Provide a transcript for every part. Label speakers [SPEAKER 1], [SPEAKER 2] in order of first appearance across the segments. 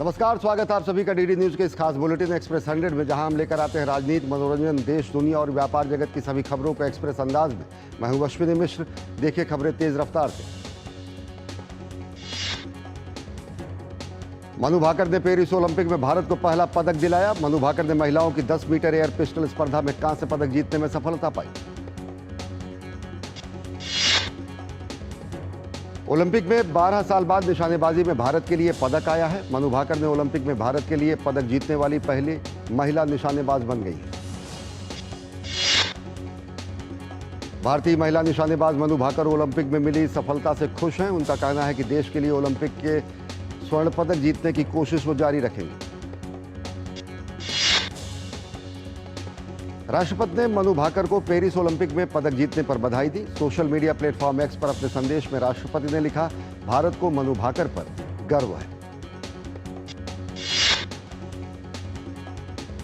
[SPEAKER 1] नमस्कार, स्वागत है आप सभी का डीडी न्यूज के इस खास बुलेटिन एक्सप्रेस 100 में, जहां हम लेकर आते हैं राजनीति, मनोरंजन, देश, दुनिया और व्यापार जगत की सभी खबरों को एक्सप्रेस अंदाज में। मैं हूं अश्विनी मिश्र। देखिए खबरें तेज रफ्तार से। मनु भाकर ने पेरिस ओलंपिक में भारत को पहला पदक दिलाया। मनु भाकर ने महिलाओं की 10 मीटर एयर पिस्टल स्पर्धा में कांस्य पदक जीतने में सफलता पाई। ओलंपिक में 12 साल बाद निशानेबाजी में भारत के लिए पदक आया है। मनु भाकर ने ओलंपिक में भारत के लिए पदक जीतने वाली पहली महिला निशानेबाज बन गई है। भारतीय महिला निशानेबाज मनु भाकर ओलंपिक में मिली सफलता से खुश हैं। उनका कहना है कि देश के लिए ओलंपिक के स्वर्ण पदक जीतने की कोशिश वो जारी रखेंगे। राष्ट्रपति ने मनु भाकर को पेरिस ओलंपिक में पदक जीतने पर बधाई दी। सोशल मीडिया प्लेटफॉर्म एक्स पर अपने संदेश में राष्ट्रपति ने लिखा, भारत को मनु भाकर पर गर्व है।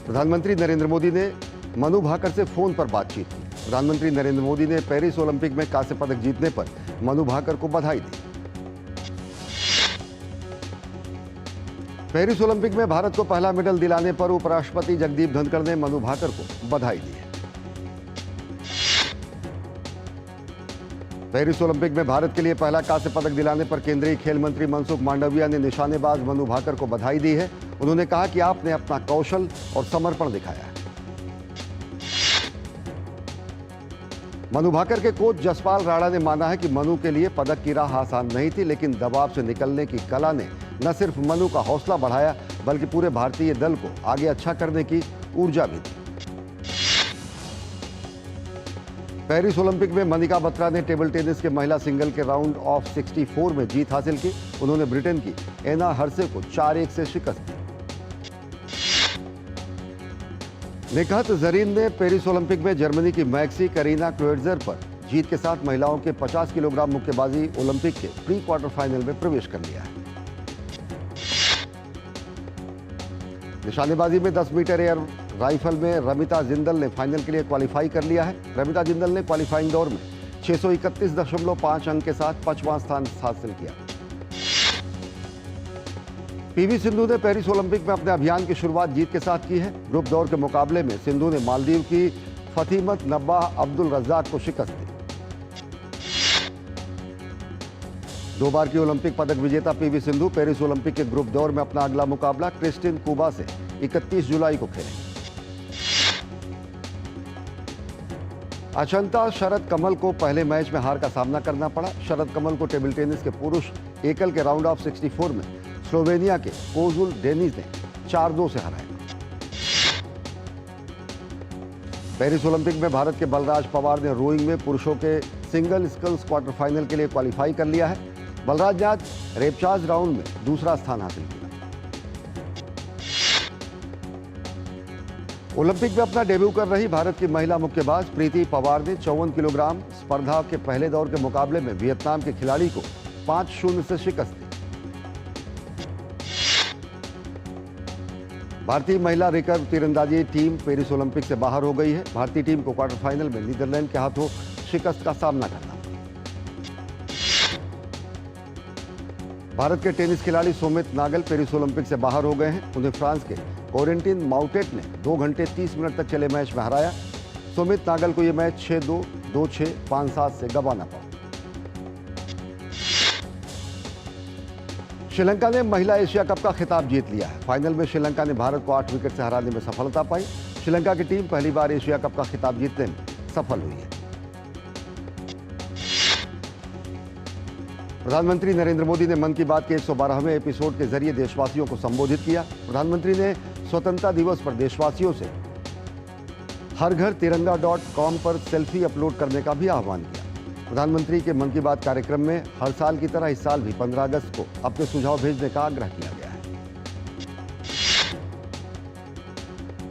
[SPEAKER 1] प्रधानमंत्री नरेंद्र मोदी ने मनु भाकर से फोन पर बातचीत की। प्रधानमंत्री नरेंद्र मोदी ने पेरिस ओलंपिक में कांस्य पदक जीतने पर मनु भाकर को बधाई दी। पेरिस ओलंपिक में भारत को पहला मेडल दिलाने पर उपराष्ट्रपति जगदीप धनखड़ ने मनु भाकर को बधाई दी है। पेरिस ओलंपिक में भारत के लिए पहला कांस्य पदक दिलाने पर केंद्रीय खेल मंत्री मनसुख मांडविया ने निशानेबाज मनु भाकर को बधाई दी है। उन्होंने कहा कि आपने अपना कौशल और समर्पण दिखाया है। मनु भाकर के कोच जसपाल राणा ने माना है कि मनु के लिए पदक की राह आसान नहीं थी, लेकिन दबाव से निकलने की कला ने न सिर्फ मनु का हौसला बढ़ाया, बल्कि पूरे भारतीय दल को आगे अच्छा करने की ऊर्जा भी दी। पेरिस ओलंपिक में मनिका बत्रा ने टेबल टेनिस के महिला सिंगल के राउंड ऑफ 64 में जीत हासिल की। उन्होंने ब्रिटेन की एना हर्से को 4-1 से शिकस्त दी। निकहत जरीन ने पेरिस ओलंपिक में जर्मनी की मैक्सी करीना क्लोएट्जर पर जीत के साथ महिलाओं के 50 किलोग्राम मुक्केबाजी ओलंपिक के प्री क्वार्टर फाइनल में प्रवेश कर लिया है। निशानेबाजी में 10 मीटर एयर राइफल में रमिता जिंदल ने फाइनल के लिए क्वालिफाई कर लिया है। रमिता जिंदल ने क्वालिफाइंग दौर में 631.5 अंक के साथ 5वां स्थान हासिल किया। पीवी सिंधु ने पेरिस ओलंपिक में अपने अभियान की शुरुआत जीत के साथ की है। ग्रुप दौर के मुकाबले में सिंधु ने मालदीव की फतीमत नब्बाह अब्दुल रज्जाक को शिकस्त दी। 2 बार की ओलंपिक पदक विजेता पीवी सिंधु पेरिस ओलंपिक के ग्रुप दौर में अपना अगला मुकाबला क्रिस्टिन कुबा से 31 जुलाई को खेलेंगे। अचंता शरद कमल को पहले मैच में हार का सामना करना पड़ा। शरद कमल को टेबल टेनिस के पुरुष एकल के राउंड ऑफ 64 में स्लोवेनिया के कोजुल डेनिस ने 4-2 से हराया। पेरिस ओलंपिक में भारत के बलराज पवार ने रोइंग में पुरुषों के सिंगल स्कल्स क्वार्टर फाइनल के लिए क्वालिफाई कर लिया है। बलराज ने आज रेपचाज राउंड में दूसरा स्थान हासिल किया। ओलंपिक में अपना डेब्यू कर रही भारत की महिला मुक्केबाज प्रीति पवार ने 54 किलोग्राम स्पर्धा के पहले दौर के मुकाबले में वियतनाम के खिलाड़ी को 5-0 से शिकस्त दी। भारतीय महिला रिकर्व तीरंदाजी टीम पेरिस ओलंपिक से बाहर हो गई है। भारतीय टीम को क्वार्टर फाइनल में नीदरलैंड के हाथों शिकस्त का सामना करना। भारत के टेनिस खिलाड़ी सुमित नागल पेरिस ओलंपिक से बाहर हो गए हैं। उन्हें फ्रांस के कोरेंटिन माउटेट ने 2 घंटे 30 मिनट तक चले मैच में हराया। सुमित नागल को यह मैच 6-2, 2-6, 5-7 से गंवाना पड़ा। श्रीलंका ने महिला एशिया कप का खिताब जीत लिया है। फाइनल में श्रीलंका ने भारत को 8 विकेट से हराने में सफलता पाई। श्रीलंका की टीम पहली बार एशिया कप का खिताब जीतने में सफल हुई है। प्रधानमंत्री नरेंद्र मोदी ने मन की बात के 112वें एपिसोड के जरिए देशवासियों को संबोधित किया। प्रधानमंत्री ने स्वतंत्रता दिवस पर देशवासियों से हरघरतिरंगा.com पर सेल्फी अपलोड करने का भी आह्वान किया। प्रधानमंत्री के मन की बात कार्यक्रम में हर साल की तरह इस साल भी 15 अगस्त को अपने सुझाव भेजने का आग्रह किया गया है।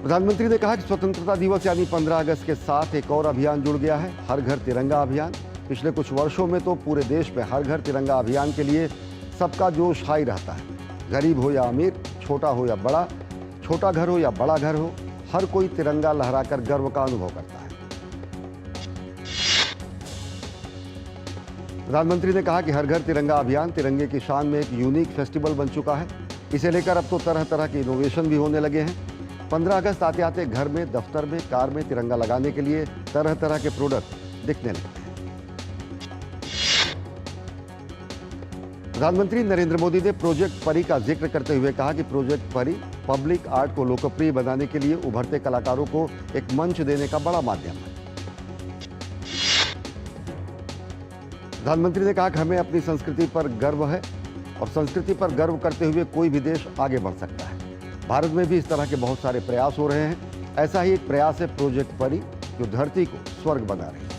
[SPEAKER 1] प्रधानमंत्री ने कहा कि स्वतंत्रता दिवस यानी 15 अगस्त के साथ एक और अभियान जुड़ गया है, हर घर तिरंगा अभियान। पिछले कुछ वर्षों में तो पूरे देश में हर घर तिरंगा अभियान के लिए सबका जोश हाई रहता है। गरीब हो या अमीर, छोटा हो या बड़ा, छोटा घर हो या बड़ा घर हो, हर कोई तिरंगा लहराकर गर्व का अनुभव करता है। प्रधानमंत्री ने कहा कि हर घर तिरंगा अभियान तिरंगे की शान में एक यूनिक फेस्टिवल बन चुका है। इसे लेकर अब तो तरह तरह के इनोवेशन भी होने लगे हैं। 15 अगस्त आते आते घर में, दफ्तर में, कार में तिरंगा लगाने के लिए तरह तरह के प्रोडक्ट दिखने लगते हैं। प्रधानमंत्री नरेंद्र मोदी ने प्रोजेक्ट परी का जिक्र करते हुए कहा कि प्रोजेक्ट परी पब्लिक आर्ट को लोकप्रिय बनाने के लिए उभरते कलाकारों को एक मंच देने का बड़ा माध्यम है। प्रधानमंत्री ने कहा कि हमें अपनी संस्कृति पर गर्व है और संस्कृति पर गर्व करते हुए कोई भी देश आगे बढ़ सकता है। भारत में भी इस तरह के बहुत सारे प्रयास हो रहे हैं। ऐसा ही एक प्रयास है प्रोजेक्ट परी, जो धरती को स्वर्ग बना रही है।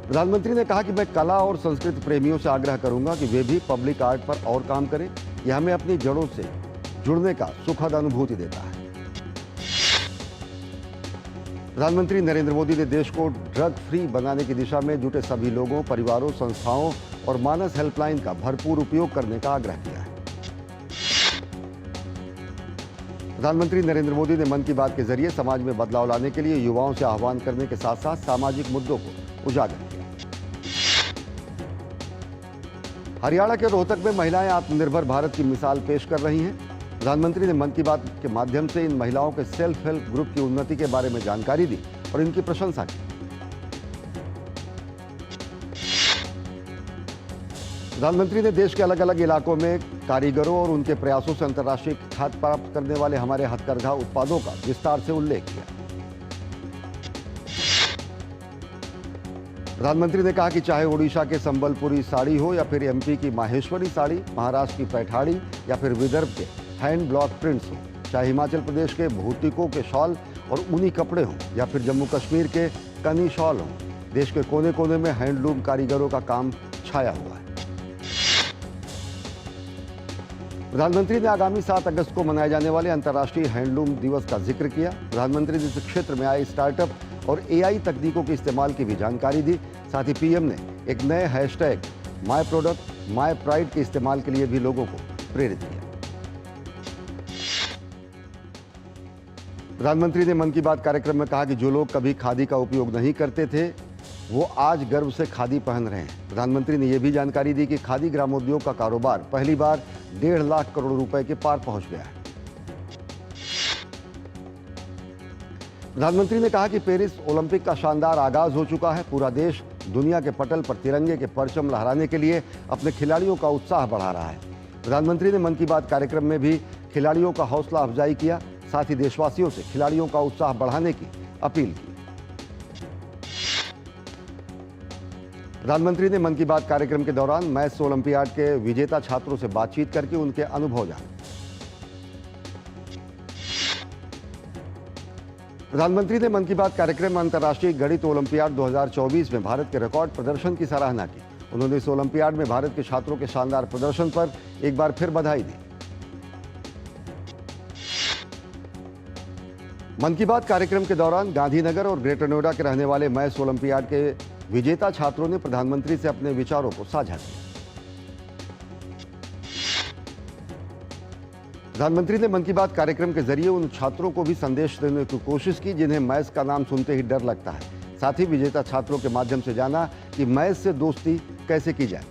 [SPEAKER 1] प्रधानमंत्री ने कहा कि मैं कला और संस्कृति प्रेमियों से आग्रह करूंगा कि वे भी पब्लिक आर्ट पर और काम करें। यह हमें अपनी जड़ों से जुड़ने का सुखद अनुभूति देता है। प्रधानमंत्री नरेंद्र मोदी ने देश को ड्रग फ्री बनाने की दिशा में जुटे सभी लोगों, परिवारों, संस्थाओं और मानस हेल्पलाइन का भरपूर उपयोग करने का आग्रह किया है। प्रधानमंत्री नरेंद्र मोदी ने मन की बात के जरिए समाज में बदलाव लाने के लिए युवाओं से आह्वान करने के साथ साथ सामाजिक मुद्दों को उजागर किया। हरियाणा के रोहतक में महिलाएं आत्मनिर्भर भारत की मिसाल पेश कर रही हैं। प्रधानमंत्री ने मन की बात के माध्यम से इन महिलाओं के सेल्फ हेल्प ग्रुप की उन्नति के बारे में जानकारी दी और इनकी प्रशंसा की। प्रधानमंत्री ने देश के अलग अलग इलाकों में कारीगरों और उनके प्रयासों से अंतर्राष्ट्रीय ख्याति प्राप्त करने वाले हमारे हथकरघा उत्पादों का विस्तार से उल्लेख किया। प्रधानमंत्री ने कहा कि चाहे ओडिशा के संबलपुरी साड़ी हो या फिर एमपी की माहेश्वरी साड़ी, महाराष्ट्र की पैठाड़ी या फिर विदर्भ के हैंड ब्लॉक प्रिंट्स हो, चाहे हिमाचल प्रदेश के भूतिकों के शॉल और ऊनी कपड़े हों या फिर जम्मू कश्मीर के कनी शॉल हों, देश के कोने कोने में हैंडलूम कारीगरों का काम छाया हुआ है। प्रधानमंत्री ने आगामी 7 अगस्त को मनाए जाने वाले अंतर्राष्ट्रीय हैंडलूम दिवस का जिक्र किया। प्रधानमंत्री ने इस क्षेत्र में आए स्टार्टअप और एआई तकनीकों के इस्तेमाल की भी जानकारी दी। साथ ही पीएम ने एक नए hashtag my product my pride के इस्तेमाल के लिए भी लोगों को प्रेरित किया। प्रधानमंत्री ने मन की बात कार्यक्रम में कहा कि जो लोग कभी खादी का उपयोग नहीं करते थे, वो आज गर्व से खादी पहन रहे हैं। प्रधानमंत्री ने यह भी जानकारी दी कि खादी ग्रामोद्योग का कारोबार पहली बार 1.5 लाख करोड़ रुपए के पार पहुंच गया है। प्रधानमंत्री ने कहा कि पेरिस ओलंपिक का शानदार आगाज हो चुका है। पूरा देश दुनिया के पटल पर तिरंगे के परचम लहराने के लिए अपने खिलाड़ियों का उत्साह बढ़ा रहा है। प्रधानमंत्री ने मन की बात कार्यक्रम में भी खिलाड़ियों का हौसला अफजाई किया, साथ ही देशवासियों से खिलाड़ियों का उत्साह बढ़ाने की अपील की। प्रधानमंत्री ने मन की बात कार्यक्रम के दौरान मैथ्स ओलंपियाड के विजेता छात्रों से बातचीत करके उनके अनुभव जाने। प्रधानमंत्री ने मन की बात कार्यक्रम में अंतर्राष्ट्रीय गणित ओलंपियाड 2024 में भारत के रिकॉर्ड प्रदर्शन की सराहना की। उन्होंने इस ओलंपियाड में भारत के छात्रों के शानदार प्रदर्शन पर एक बार फिर बधाई दी। मन की बात कार्यक्रम के दौरान गांधीनगर और ग्रेटर नोएडा के रहने वाले मैथ्स ओलंपियाड के विजेता छात्रों ने प्रधानमंत्री से अपने विचारों को साझा किया। प्रधानमंत्री ने मन की बात कार्यक्रम के जरिए उन छात्रों को भी संदेश देने की कोशिश की जिन्हें मैथ्स का नाम सुनते ही डर लगता है। साथ ही विजेता छात्रों के माध्यम से जाना कि मैथ्स से दोस्ती कैसे की जाए।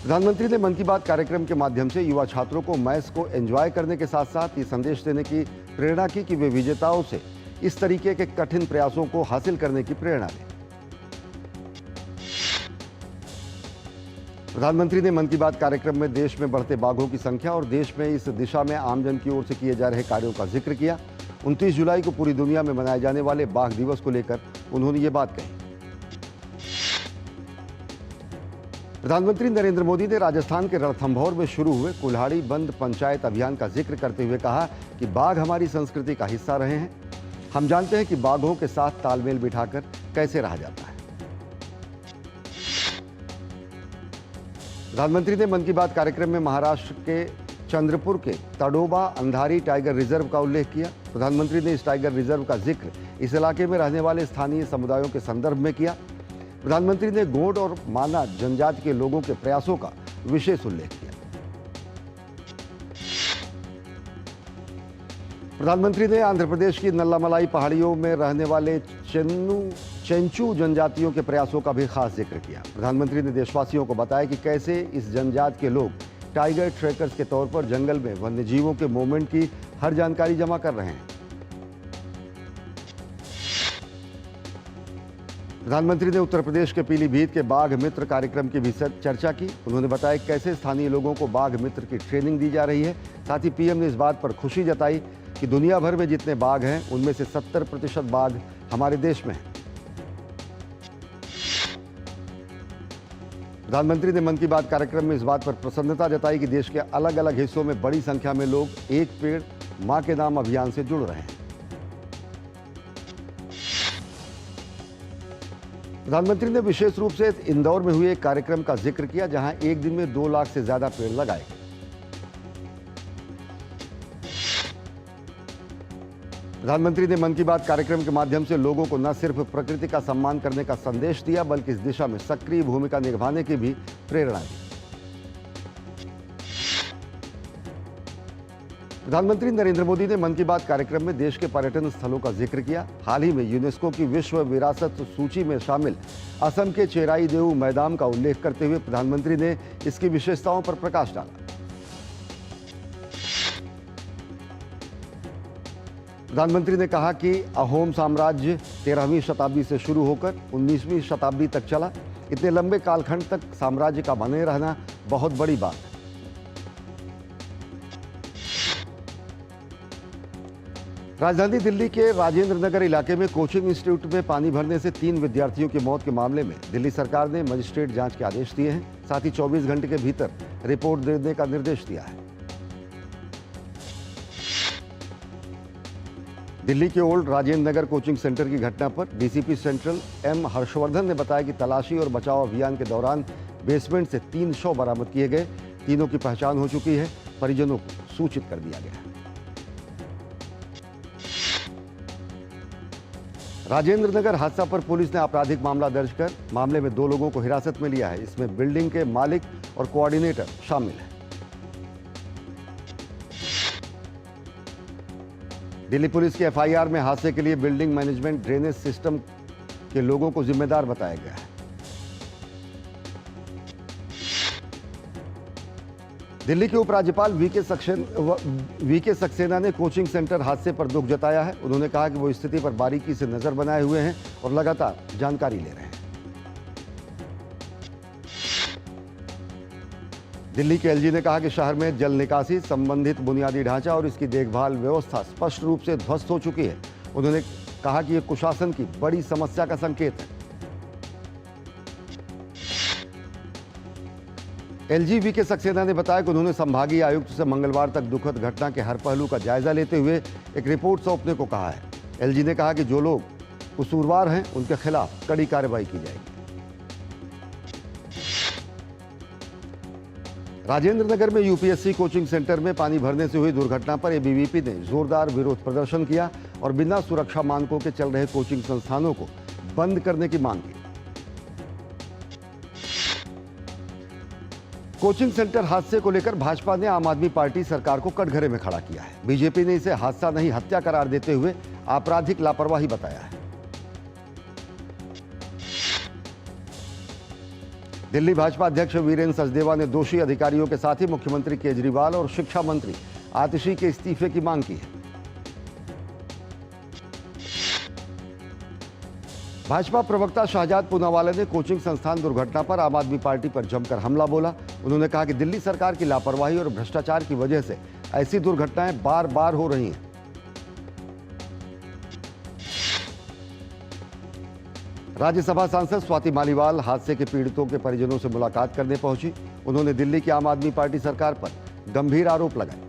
[SPEAKER 1] प्रधानमंत्री ने मन की बात कार्यक्रम के माध्यम से युवा छात्रों को मैथ्स को एंजॉय करने के साथ साथ ये संदेश देने की प्रेरणा की कि वे विजेताओं से इस तरीके के कठिन प्रयासों को हासिल करने की प्रेरणा लें। प्रधानमंत्री ने मन की बात कार्यक्रम में देश में बढ़ते बाघों की संख्या और देश में इस दिशा में आमजन की ओर से किए जा रहे कार्यों का जिक्र किया। 29 जुलाई को पूरी दुनिया में मनाए जाने वाले बाघ दिवस को लेकर उन्होंने ये बात कही। प्रधानमंत्री नरेंद्र मोदी ने राजस्थान के रणथंभौर में शुरू हुए कुल्हाड़ी बंद पंचायत अभियान का जिक्र करते हुए कहा कि बाघ हमारी संस्कृति का हिस्सा रहे हैं। हम जानते हैं कि बाघों के साथ तालमेल बिठाकर कैसे रहा जाता है। प्रधानमंत्री ने मन की बात कार्यक्रम में महाराष्ट्र के चंद्रपुर के तडोबा अंधारी टाइगर रिजर्व का उल्लेख किया। प्रधानमंत्री ने इस टाइगर रिजर्व का जिक्र इस इलाके में रहने वाले स्थानीय समुदायों के संदर्भ में किया। प्रधानमंत्री ने गोंड और माना जनजाति के लोगों के प्रयासों का विशेष उल्लेख किया। प्रधानमंत्री ने आंध्र प्रदेश की नल्लामलाई पहाड़ियों में रहने वाले चेन्नू चेंचू जनजातियों के प्रयासों का भी खास जिक्र किया। प्रधानमंत्री ने देशवासियों को बताया कि कैसे इस जनजाति के लोग टाइगर ट्रैकर्स के तौर पर जंगल में वन्यजीवों के मूवमेंट की हर जानकारी जमा कर रहे हैं। प्रधानमंत्री ने उत्तर प्रदेश के पीलीभीत के बाघ मित्र कार्यक्रम की भी चर्चा की। उन्होंने बताया कि कैसे स्थानीय लोगों को बाघ मित्र की ट्रेनिंग दी जा रही है। साथ ही पीएम ने इस बात पर खुशी जताई कि दुनिया भर में जितने बाघ हैं उनमें से 70% बाघ हमारे देश में हैं। प्रधानमंत्री ने मन की बात कार्यक्रम में इस बात पर प्रसन्नता जताई कि देश के अलग अलग हिस्सों में बड़ी संख्या में लोग एक पेड़ मां के नाम अभियान से जुड़ रहे हैं। प्रधानमंत्री ने विशेष रूप से इंदौर में हुए एक कार्यक्रम का जिक्र किया जहां एक दिन में 2 लाख से ज्यादा पेड़ लगाए गए। प्रधानमंत्री ने मन की बात कार्यक्रम के माध्यम से लोगों को न सिर्फ प्रकृति का सम्मान करने का संदेश दिया बल्कि इस दिशा में सक्रिय भूमिका निभाने की भी प्रेरणा दी। प्रधानमंत्री नरेंद्र मोदी ने मन की बात कार्यक्रम में देश के पर्यटन स्थलों का जिक्र किया। हाल ही में यूनेस्को की विश्व विरासत सूची में शामिल असम के चेराई देऊ मैदान का उल्लेख करते हुए प्रधानमंत्री ने इसकी विशेषताओं पर प्रकाश डाला। प्रधानमंत्री ने कहा कि अहोम साम्राज्य 13वीं शताब्दी से शुरू होकर 19वीं शताब्दी तक चला। इतने लंबे कालखंड तक साम्राज्य का बने रहना बहुत बड़ी बात है। राजधानी दिल्ली के राजेंद्र नगर इलाके में कोचिंग इंस्टीट्यूट में पानी भरने से 3 विद्यार्थियों की मौत के मामले में दिल्ली सरकार ने मजिस्ट्रेट जांच के आदेश दिए हैं। साथ ही 24 घंटे के भीतर रिपोर्ट देने का निर्देश दिया है। दिल्ली के old Rajendra Nagar coaching centre की घटना पर डीसीपी सेंट्रल एम हर्षवर्धन ने बताया कि तलाशी और बचाव अभियान के दौरान बेसमेंट से 3 शव बरामद किए गए। तीनों की पहचान हो चुकी है। परिजनों को सूचित कर दिया गया है। राजेंद्र नगर हादसा पर पुलिस ने आपराधिक मामला दर्ज कर मामले में 2 लोगों को हिरासत में लिया है। इसमें बिल्डिंग के मालिक और कोऑर्डिनेटर शामिल है। दिल्ली पुलिस की एफआईआर में हादसे के लिए बिल्डिंग मैनेजमेंट ड्रेनेज सिस्टम के लोगों को जिम्मेदार बताया गया है। दिल्ली के उपराज्यपाल वीके सक्सेना ने कोचिंग सेंटर हादसे पर दुख जताया है। उन्होंने कहा कि वो स्थिति पर बारीकी से नजर बनाए हुए हैं और लगातार जानकारी ले रहे हैं। दिल्ली के एलजी ने कहा कि शहर में जल निकासी संबंधित बुनियादी ढांचा और इसकी देखभाल व्यवस्था स्पष्ट रूप से ध्वस्त हो चुकी है। उन्होंने कहा कि यह कुशासन की बड़ी समस्या का संकेत है। एलजी वीके सक्सेना ने बताया कि उन्होंने संभागीय आयुक्त से मंगलवार तक दुखद घटना के हर पहलू का जायजा लेते हुए एक रिपोर्ट सौंपने को कहा है। एलजी ने कहा कि जो लोग कसूरवार हैं उनके खिलाफ कड़ी कार्रवाई की जाएगी। राजेंद्र नगर में यूपीएससी कोचिंग सेंटर में पानी भरने से हुई दुर्घटना पर एबीवीपी ने जोरदार विरोध प्रदर्शन किया और बिना सुरक्षा मानकों के चल रहे कोचिंग संस्थानों को बंद करने की मांग की। कोचिंग सेंटर हादसे को लेकर भाजपा ने आम आदमी पार्टी सरकार को कटघरे में खड़ा किया है। बीजेपी ने इसे हादसा नहीं हत्या करार देते हुए आपराधिक लापरवाही बताया है। दिल्ली भाजपा अध्यक्ष वीरेंद्र सचदेवा ने दोषी अधिकारियों के साथ ही मुख्यमंत्री केजरीवाल और शिक्षा मंत्री आतिशी के इस्तीफे की मांग की है। भाजपा प्रवक्ता शाहजाद पूनावाला ने कोचिंग संस्थान दुर्घटना पर आम आदमी पार्टी पर जमकर हमला बोला। उन्होंने कहा कि दिल्ली सरकार की लापरवाही और भ्रष्टाचार की वजह से ऐसी दुर्घटनाएं बार बार हो रही हैं। राज्यसभा सांसद स्वाति मालीवाल हादसे के पीड़ितों के परिजनों से मुलाकात करने पहुंची। उन्होंने दिल्ली की आम आदमी पार्टी सरकार पर गंभीर आरोप लगाए।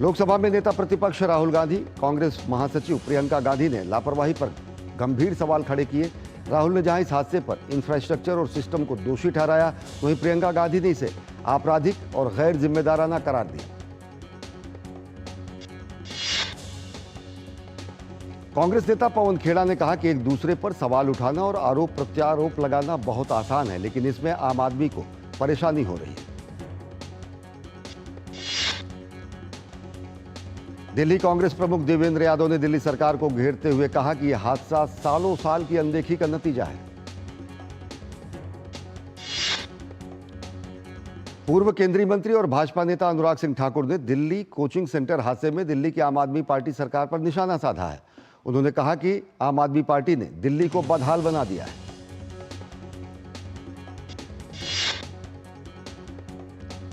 [SPEAKER 1] लोकसभा में नेता प्रतिपक्ष राहुल गांधी, कांग्रेस महासचिव प्रियंका गांधी ने लापरवाही पर गंभीर सवाल खड़े किए। राहुल ने जहां इस हादसे पर इंफ्रास्ट्रक्चर और सिस्टम को दोषी ठहराया, वहीं प्रियंका गांधी ने इसे आपराधिक और गैर जिम्मेदाराना करार दिया। कांग्रेस नेता पवन खेड़ा ने कहा कि एक दूसरे पर सवाल उठाना और आरोप प्रत्यारोप लगाना बहुत आसान है, लेकिन इसमें आम आदमी को परेशानी हो रही है। दिल्ली कांग्रेस प्रमुख देवेंद्र यादव ने दिल्ली सरकार को घेरते हुए कहा कि यह हादसा सालों साल की अनदेखी का नतीजा है। पूर्व केंद्रीय मंत्री और भाजपा नेता अनुराग सिंह ठाकुर ने दिल्ली कोचिंग सेंटर हादसे में दिल्ली की आम आदमी पार्टी सरकार पर निशाना साधा है। उन्होंने कहा कि आम आदमी पार्टी ने दिल्ली को बदहाल बना दिया है।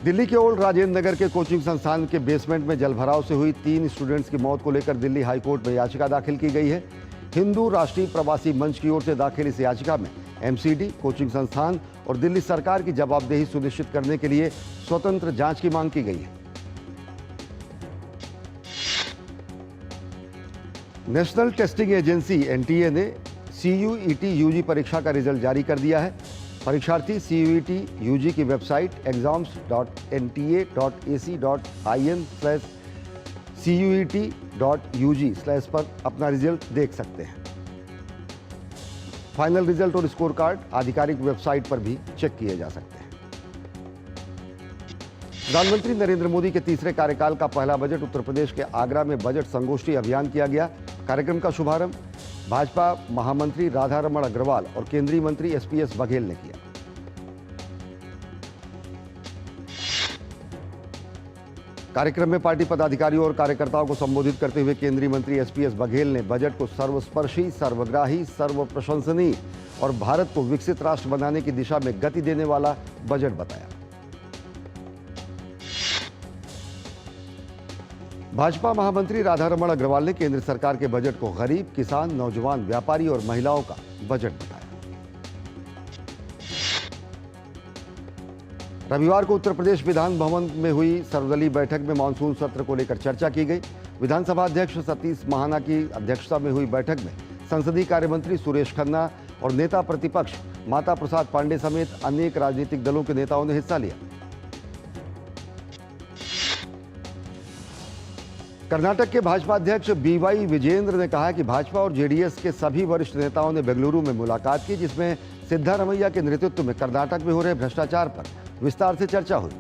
[SPEAKER 1] दिल्ली के ओल्ड राजेंद्र नगर के कोचिंग संस्थान के बेसमेंट में जलभराव से हुई 3 स्टूडेंट्स की मौत को लेकर दिल्ली हाईकोर्ट में याचिका दाखिल की गई है। हिंदू राष्ट्रीय प्रवासी मंच की ओर से दाखिल इस याचिका में एमसीडी, कोचिंग संस्थान और दिल्ली सरकार की जवाबदेही सुनिश्चित करने के लिए स्वतंत्र जांच की मांग की गई है। नेशनल टेस्टिंग एजेंसी एनटीए ने सीयूईटी यूजी परीक्षा का रिजल्ट जारी कर दिया है। परीक्षार्थी सीयूईटी यूजी की वेबसाइट exams.nta.ac.in/cuet.ug/ पर अपना रिजल्ट देख सकते हैं। फाइनल रिजल्ट और स्कोर कार्ड आधिकारिक वेबसाइट पर भी चेक किए जा सकते हैं। प्रधानमंत्री नरेंद्र मोदी के तीसरे कार्यकाल का पहला बजट उत्तर प्रदेश के आगरा में बजट संगोष्ठी अभियान किया गया। कार्यक्रम का शुभारंभ भाजपा महामंत्री राधा रमण अग्रवाल और केंद्रीय मंत्री एसपीएस बघेल ने किया। कार्यक्रम में पार्टी पदाधिकारियों और कार्यकर्ताओं को संबोधित करते हुए केंद्रीय मंत्री एसपीएस बघेल ने बजट को सर्वस्पर्शी, सर्वग्राही, सर्वप्रशंसनीय और भारत को विकसित राष्ट्र बनाने की दिशा में गति देने वाला बजट बताया। भाजपा महामंत्री राधा रमण अग्रवाल ने केंद्र सरकार के बजट को गरीब, किसान, नौजवान, व्यापारी और महिलाओं का बजट बताया। रविवार को उत्तर प्रदेश विधान भवन में हुई सर्वदलीय बैठक में मानसून सत्र को लेकर चर्चा की गई। विधानसभा अध्यक्ष सतीश महाना की अध्यक्षता में हुई बैठक में संसदीय कार्य मंत्री सुरेश खन्ना और नेता प्रतिपक्ष माता प्रसाद पांडे समेत अनेक राजनीतिक दलों के नेताओं ने हिस्सा लिया। कर्नाटक के भाजपा अध्यक्ष बीवाई विजेंद्र ने कहा कि भाजपा और जेडीएस के सभी वरिष्ठ नेताओं ने बेंगलुरु में मुलाकात की, जिसमें सिद्धारमैया के नेतृत्व में कर्नाटक में हो रहे भ्रष्टाचार पर विस्तार से चर्चा हुई।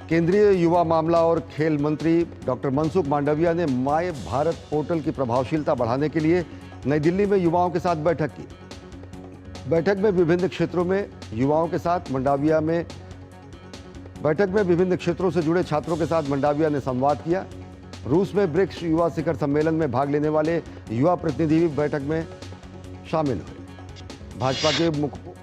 [SPEAKER 1] केंद्रीय युवा मामला और खेल मंत्री डॉक्टर मनसुख मांडविया ने माय भारत पोर्टल की प्रभावशीलता बढ़ाने के लिए नई दिल्ली में युवाओं के साथ बैठक की। बैठक में विभिन्न क्षेत्रों से जुड़े छात्रों के साथ मंडाविया ने संवाद किया। रूस में ब्रिक्स युवा शिखर सम्मेलन में भाग लेने वाले युवा प्रतिनिधि भी बैठक में शामिल हुए। भाजपा के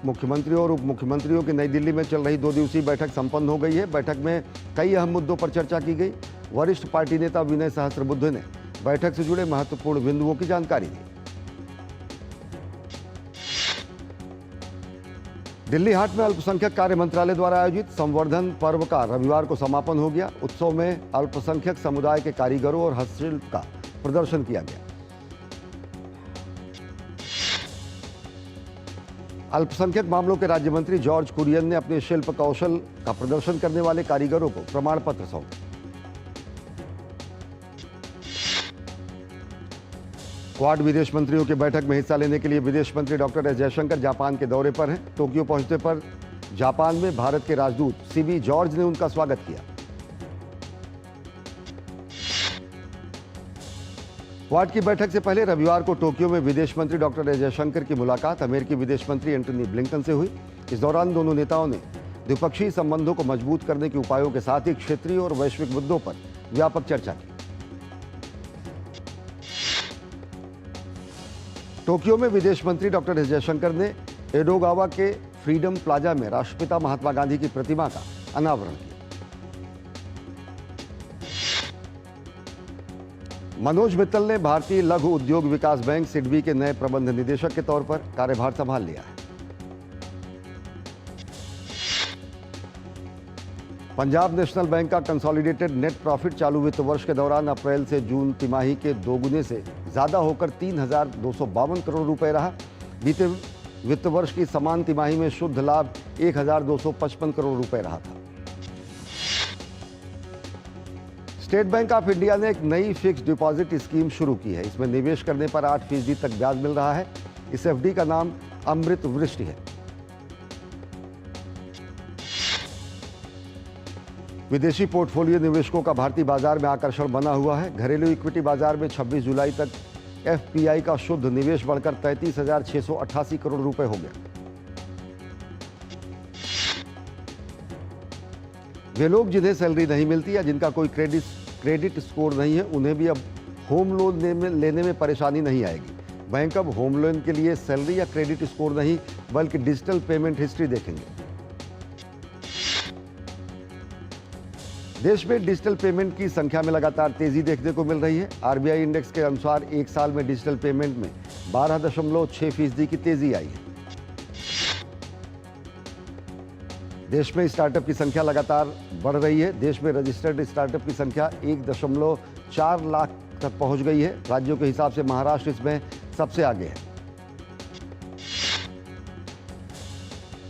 [SPEAKER 1] मुख्यमंत्रियों और उप मुख्यमंत्रियों की नई दिल्ली में चल रही 2 दिवसीय बैठक संपन्न हो गई है। बैठक में कई अहम मुद्दों पर चर्चा की गई। वरिष्ठ पार्टी नेता विनय सहस्त्रबुद्धे ने बैठक से जुड़े महत्वपूर्ण बिंदुओं की जानकारी दी। दिल्ली हाट में अल्पसंख्यक कार्य मंत्रालय द्वारा आयोजित संवर्धन पर्व का रविवार को समापन हो गया। उत्सव में अल्पसंख्यक समुदाय के कारीगरों और हस्तशिल्प का प्रदर्शन किया गया। अल्पसंख्यक मामलों के राज्य मंत्री जॉर्ज कुरियन ने अपने शिल्प कौशल का प्रदर्शन करने वाले कारीगरों को प्रमाण पत्र सौंपे। क्वाड विदेश मंत्रियों की बैठक में हिस्सा लेने के लिए विदेश मंत्री डॉक्टर एस जयशंकर जापान के दौरे पर हैं। टोक्यो पहुंचने पर जापान में भारत के राजदूत सीबी जॉर्ज ने उनका स्वागत किया। क्वाड की बैठक से पहले रविवार को टोक्यो में विदेश मंत्री डॉक्टर एस जयशंकर की मुलाकात अमेरिकी विदेश मंत्री एंटनी ब्लिंकन से हुई। इस दौरान दोनों नेताओं ने द्विपक्षीय संबंधों को मजबूत करने के उपायों के साथ ही क्षेत्रीय और वैश्विक मुद्दों पर व्यापक चर्चा की। टोक्यो में विदेश मंत्री डॉक्टर एस जयशंकर ने एडोगावा के फ्रीडम प्लाजा में राष्ट्रपिता महात्मा गांधी की प्रतिमा का अनावरण किया। मनोज मित्तल ने भारतीय लघु उद्योग विकास बैंक सिडबी के नए प्रबंध निदेशक के तौर पर कार्यभार संभाल लिया है। पंजाब नेशनल बैंक का कंसोलिडेटेड नेट प्रॉफिट चालू वित्त वर्ष के दौरान अप्रैल से जून तिमाही के दोगुने से ज्यादा होकर 3,252 करोड़ रुपए रहा। बीते वित्त वर्ष की समान तिमाही में शुद्ध लाभ 1,255 करोड़ रुपए रहा था। स्टेट बैंक ऑफ इंडिया ने एक नई फिक्स्ड डिपॉजिट स्कीम शुरू की है। इसमें निवेश करने पर 8% तक ब्याज मिल रहा है। इस एफडी का नाम अमृत वृष्टि है। विदेशी पोर्टफोलियो निवेशकों का भारतीय बाजार में आकर्षण बना हुआ है। घरेलू इक्विटी बाजार में 26 जुलाई तक एफपीआई का शुद्ध निवेश बढ़कर 33,688 करोड़ रुपए हो गया। वे लोग जिन्हें सैलरी नहीं मिलती या जिनका कोई क्रेडिट स्कोर नहीं है, उन्हें भी अब होम लोन लेने में परेशानी नहीं आएगी। बैंक अब होम लोन के लिए सैलरी या क्रेडिट स्कोर नहीं, बल्कि डिजिटल पेमेंट हिस्ट्री देखेंगे। देश में डिजिटल पेमेंट की संख्या में लगातार तेजी देखने को मिल रही है। आरबीआई इंडेक्स के अनुसार एक साल में डिजिटल पेमेंट में 12.6% की तेजी आई है। देश में स्टार्टअप की संख्या लगातार बढ़ रही है। देश में रजिस्टर्ड स्टार्टअप की संख्या 1.4 लाख तक पहुंच गई है। राज्यों के हिसाब से महाराष्ट्र इसमें सबसे आगे है।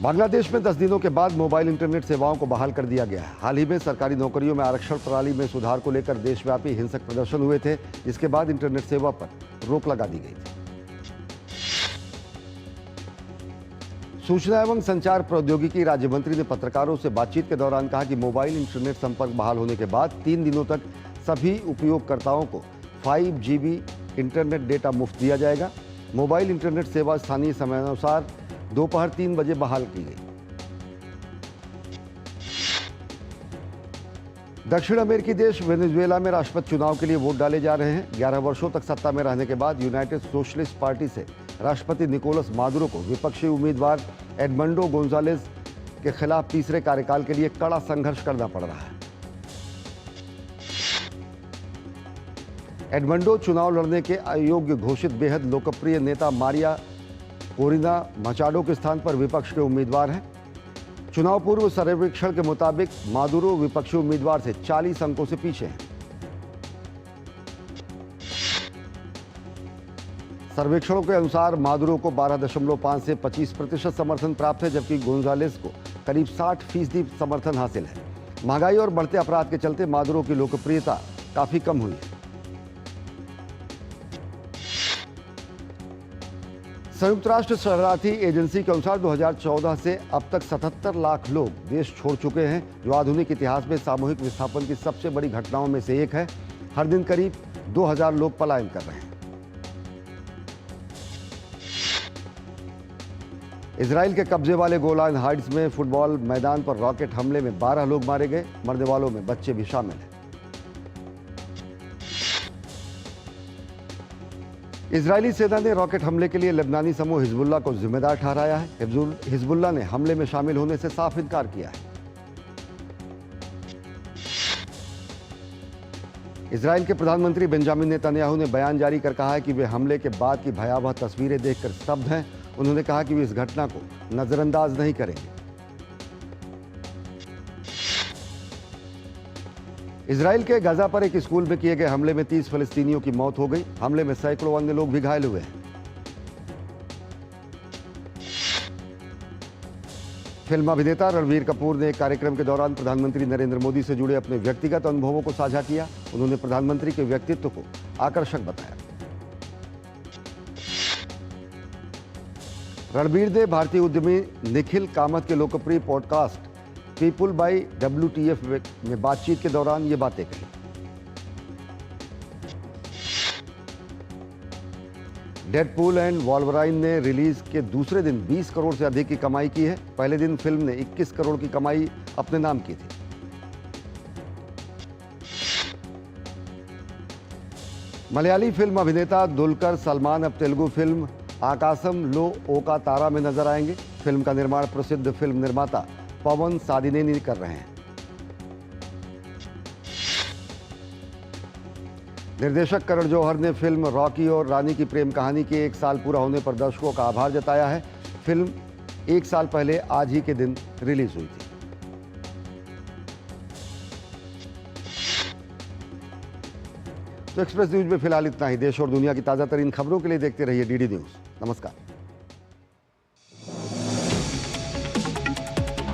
[SPEAKER 1] बांग्लादेश में 10 दिनों के बाद मोबाइल इंटरनेट सेवाओं को बहाल कर दिया गया है। हाल ही में सरकारी नौकरियों में आरक्षण प्रणाली में सुधार को लेकर देशव्यापी हिंसक प्रदर्शन हुए थे, जिसके बाद इंटरनेट सेवा पर रोक लगा दी गई थी। सूचना एवं संचार प्रौद्योगिकी राज्य मंत्री ने पत्रकारों से बातचीत के दौरान कहा कि मोबाइल इंटरनेट संपर्क बहाल होने के बाद 3 दिनों तक सभी उपयोगकर्ताओं को 5 GB इंटरनेट डेटा मुफ्त दिया जाएगा। मोबाइल इंटरनेट सेवा स्थानीय समयानुसार दोपहर 3 बजे बहाल की गई। दक्षिण अमेरिकी देश वेनेजुएला में राष्ट्रपति चुनाव के लिए वोट डाले जा रहे हैं। 11 वर्षों तक सत्ता में रहने के बाद यूनाइटेड सोशलिस्ट पार्टी से राष्ट्रपति निकोलस मादुरो को विपक्षी उम्मीदवार एडमंडो गोंजालेस के खिलाफ तीसरे कार्यकाल के लिए कड़ा संघर्ष करना पड़ रहा है। एडमंडो चुनाव लड़ने के अयोग्य घोषित बेहद लोकप्रिय नेता मारिया कोरिना मचाडो के स्थान पर विपक्ष के उम्मीदवार हैं। चुनाव पूर्व सर्वेक्षण के मुताबिक मादुरो विपक्षी उम्मीदवार से 40 अंकों से पीछे हैं। सर्वेक्षणों के अनुसार मादुरो को 12.5 से 25% समर्थन प्राप्त है, जबकि गोंजालेस को करीब 60% समर्थन हासिल है। महंगाई और बढ़ते अपराध के चलते मादुरो की लोकप्रियता काफी कम हुई है। संयुक्त राष्ट्र शरणार्थी एजेंसी के अनुसार 2014 से अब तक 77 लाख लोग देश छोड़ चुके हैं, जो आधुनिक इतिहास में सामूहिक विस्थापन की सबसे बड़ी घटनाओं में से एक है। हर दिन करीब 2000 लोग पलायन कर रहे हैं। इजराइल के कब्जे वाले गोलान हाइट्स में फुटबॉल मैदान पर रॉकेट हमले में 12 लोग मारे गए। मरने वालों में बच्चे भी शामिल हैं। इजरायली सेना ने रॉकेट हमले के लिए लेबनानी समूह हिजबुल्लाह को जिम्मेदार ठहराया है। हिजबुल्लाह ने हमले में शामिल होने से साफ इनकार किया है। इजराइल के प्रधानमंत्री बेंजामिन नेतन्याहू ने बयान जारी कर कहा है कि वे हमले के बाद की भयावह तस्वीरें देखकर स्तब्ध हैं। उन्होंने कहा कि वे इस घटना को नजरअंदाज नहीं करेंगे। इजराइल के गाजा पर एक स्कूल में किए गए हमले में 30 फलस्तीनियों की मौत हो गई। हमले में सैकड़ों अन्य लोग भी घायल हुए हैं। फिल्म अभिनेता रणबीर कपूर ने एक कार्यक्रम के दौरान प्रधानमंत्री नरेंद्र मोदी से जुड़े अपने व्यक्तिगत अनुभवों को साझा किया। उन्होंने प्रधानमंत्री के व्यक्तित्व को आकर्षक बताया। रणबीर ने भारतीय उद्यमी निखिल कामत के लोकप्रिय पॉडकास्ट पीपुल बाय WTF में बातचीत के दौरान ये बातें कही। डेडपूल एंड वॉल्वराइन ने रिलीज के दूसरे दिन 20 करोड़ से अधिक की कमाई की है। पहले दिन फिल्म ने 21 करोड़ की कमाई अपने नाम की थी। मलयाली फिल्म अभिनेता दुलकर सलमान अब तेलुगु फिल्म आकाशम लो ओका तारा में नजर आएंगे। फिल्म का निर्माण प्रसिद्ध फिल्म निर्माता पवन सादिनेनी कर रहे हैं। निर्देशक करण जौहर ने फिल्म रॉकी और रानी की प्रेम कहानी के 1 साल पूरा होने पर दर्शकों का आभार जताया है। फिल्म 1 साल पहले आज ही के दिन रिलीज हुई थी। तो एक्सप्रेस न्यूज में फिलहाल इतना ही। देश और दुनिया की ताजा तरीन खबरों के लिए देखते रहिए DD न्यूज। नमस्कार।